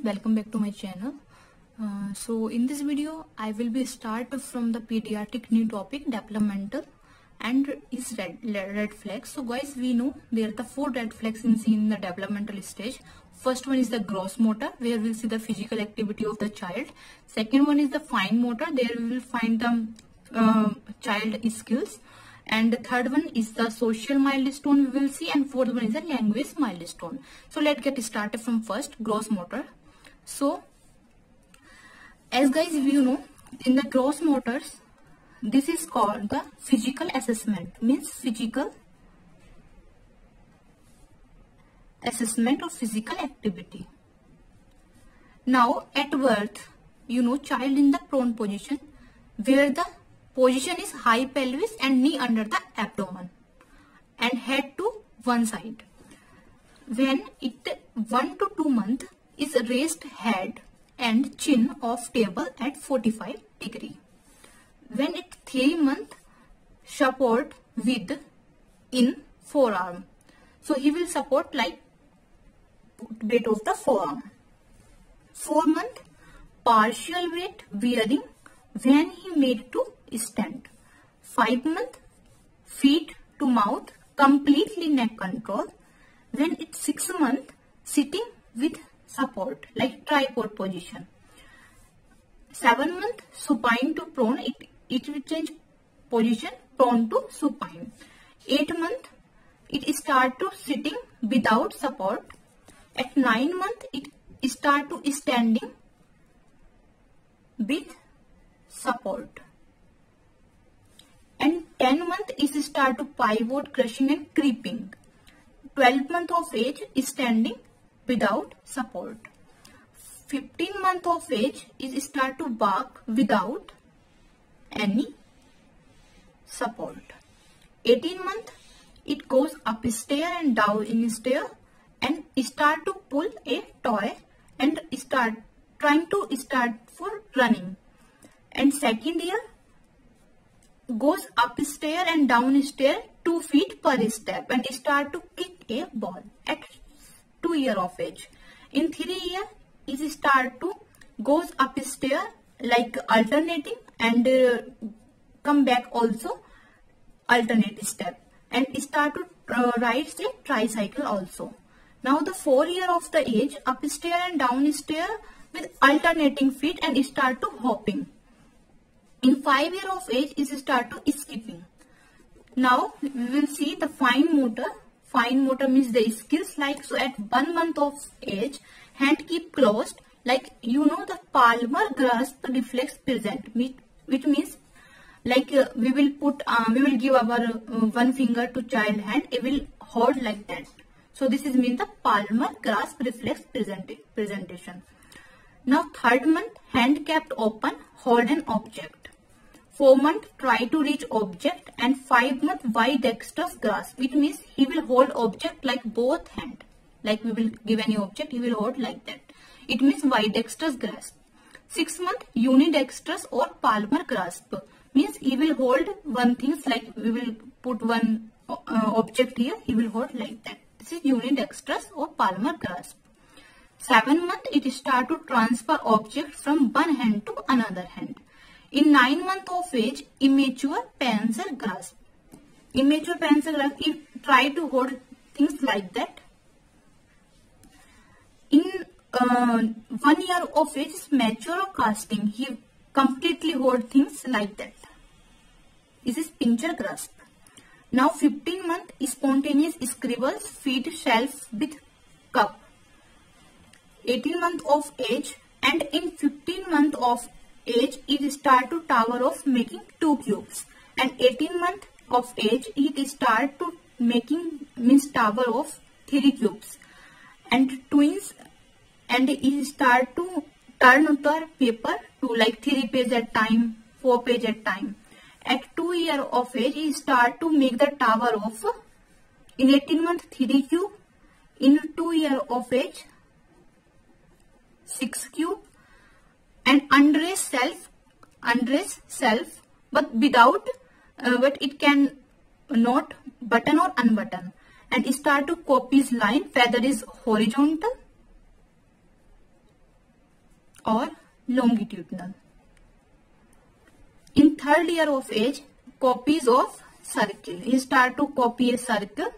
welcome back to my channel. So in this video I will be start from the pediatric new topic developmental and is red flags. So guys, we know there are the 4 red flags in the developmental stage. First one is the gross motor, where we'll see the physical activity of the child. Second one is the fine motor, there we will find the child skills. And the third one is the social milestone we will see, and fourth one is the language milestone. So let's get started from first, gross motor. So as guys you know, in the gross motors, this is called the physical assessment, means physical assessment of physical activity. Now at birth, you know, child in the prone position, where the position is high pelvis and knee under the abdomen and head to one side. When it 1 to 2 months is raised head and chin off table at 45 degree. When it 3 months, support with in forearm. So he will support like weight of the forearm. 4 months, partial weight bearing when he made to stand. 5 months, feet to mouth, completely neck control. When it's 6 months, sitting with support like tripod position. 7 months, supine to prone, it will change position, prone to supine. 8 months, it start to sitting without support. At 9 months, it start to standing with support. And 10 months is start to pivot, crushing and creeping. 12 months of age is standing without support. 15 months of age is start to walk without any support. 18 months it goes up stair and down in stair and start to pull a toy and start trying to start for running. And second year goes up stair and down stair 2 feet per step and start to kick a ball at 2 years of age. In 3 years is start to goes up stair like alternating and come back also alternate step and start to ride a tricycle also. Now the 4 years of the age, up stair and down stair with alternating feet and start to hopping. In 5 years of age is start to skipping. Now we will see the fine motor. Fine motor means the skills like, so at 1 month of age, hand keep closed, like you know the palmar grasp reflex present, which means like we will give our one finger to child hand, it will hold like that. So this is mean the palmar grasp reflex presentation. Now 3rd month, hand kept open, hold an object. 4 months, try to reach object, and 5 months, wide dexterous grasp. It means he will hold object like both hand. Like we will give any object, he will hold like that. It means wide dexterous grasp. 6 months, unidextrous or palmar grasp. Means he will hold one thing, like we will put one object here, he will hold like that. This is unidextrous or palmar grasp. 7 months, it start to transfer object from one hand to another hand. In 9 months of age, immature pencil grasp. Immature pencil grasp, he try to hold things like that. In 1 year of age, mature casting, he completely hold things like that. This is pincher grasp. Now 15 months, spontaneous scribbles, feed shelf with cup. 18 months of age, and in 15 months of age, it start to tower of making 2 cubes. And 18 months of age, it start to making means tower of 3 cubes. And twins, and it start to turn the paper to like 3 pages at time, 4 pages at time. At 2 years of age, he start to make the tower of, in 18 months, 3 cube. In 2 years of age, 6 cube. And undress self, but without, but it can not button or unbutton. And start to copy his line, feather is horizontal or longitudinal. In third year of age, copies of circle. He start to copy a circle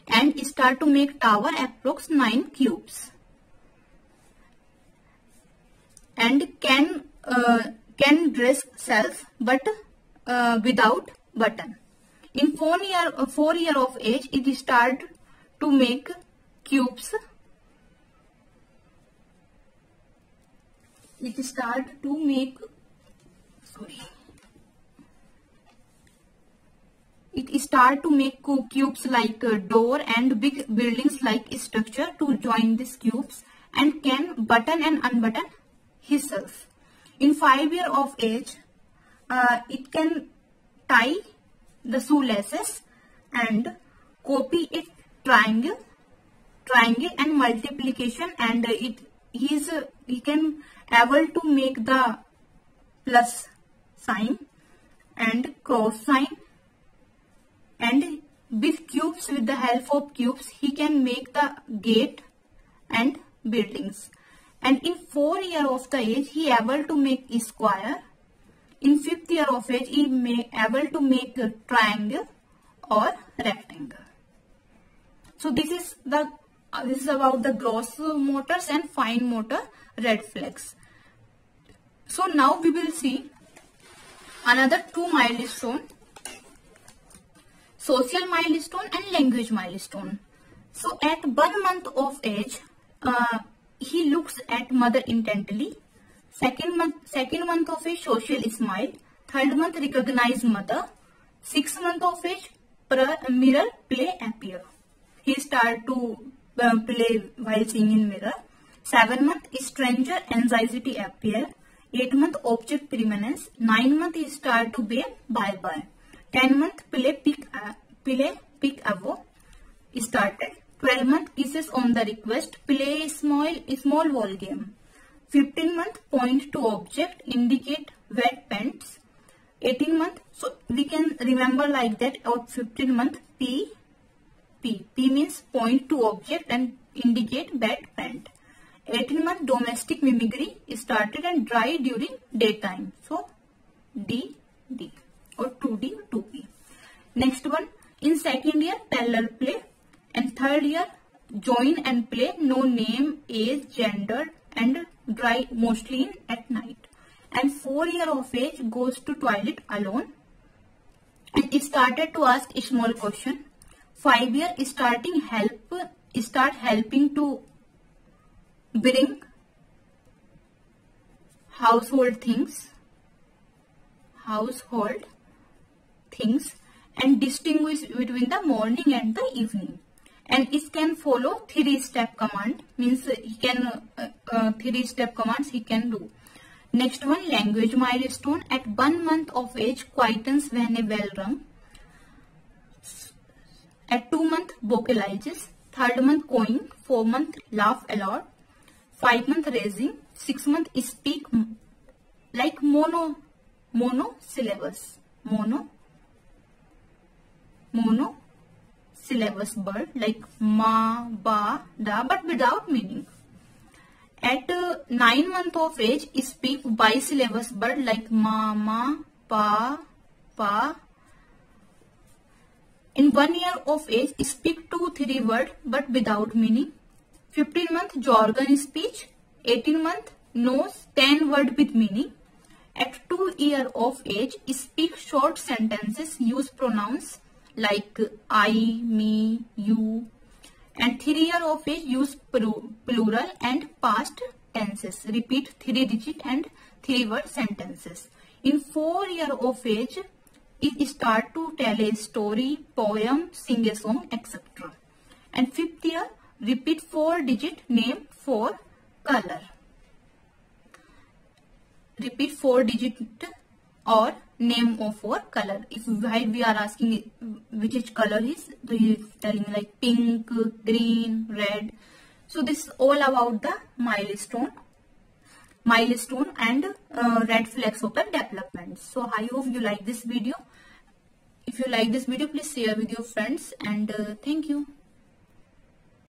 and start to make tower approx 9 cubes. And can dress self but without button. In 4 year of age, it start to make cubes. It start to make cubes like a door and big buildings like structure to join these cubes, and can button and unbutton himself. In 5 year of age, it can tie the shoelaces and copy a triangle and multiplication, and he can able to make the plus sign and cross sign, and with cubes, with the help of cubes, he can make the gate and buildings. And in 4 year of the age, he able to make a square. In 5th year of age, he able to make a triangle or rectangle. So this is about the gross motors and fine motor red flags. So now we will see another 2 milestone: social milestone and language milestone. So at 1 month of age, he looks at mother intently. Second month of age, social smile. 3rd month, recognize mother. 6th month of age, mirror play appear. He start to play while seeing in mirror. 7th month, stranger anxiety appear. 8th month, object permanence. 9th month, he start to be bye bye. 10th month, play pick above started. 12th month, kisses on the request. Play small ball game. 15th month, point to object, indicate wet pants. 18th month, so we can remember like that. Out 15th month, P means point to object and indicate wet pant. 18th month, domestic mimicry started and dry during daytime. So D or 2D or 2P. Next one, in 2nd year, parallel play, and 3rd year, join and play, no name, age, gender, and dry mostly at night. And 4 year of age, goes to toilet alone and started to ask a small question. 5 year, start helping to bring household things and distinguish between the morning and the evening. And it can follow 3-step command, means he can 3-step commands he can do. Next one, language milestone. At 1 month of age, quietens when a bell rung. At 2 month, vocalizes. 3rd month, cooing. 4th month, laugh aloud. 5th month, raising. 6th month, speak like monosyllabus bird, like ma, ba, da, but without meaning. At 9 month of age, speak bisyllabus bird like ma, ma, pa, pa. In 1 year of age, speak 2-3 words but without meaning. 15 month, jargon speech. 18 month, knows 10 words with meaning. At 2 year of age, speak short sentences, use pronouns like I, me, you. And 3 year of age, use plural and past tenses. Repeat 3-digit and 3-word sentences. In 4 year of age, it start to tell a story, poem, sing a song, etc. And 5th year, repeat 4-digit name for color. Repeat 4-digit or name of for color. If we are asking which color is, he is telling like pink, green, red. So this is all about the milestone and red flags of the development. So I hope you like this video. If you like this video, please share with your friends, and thank you.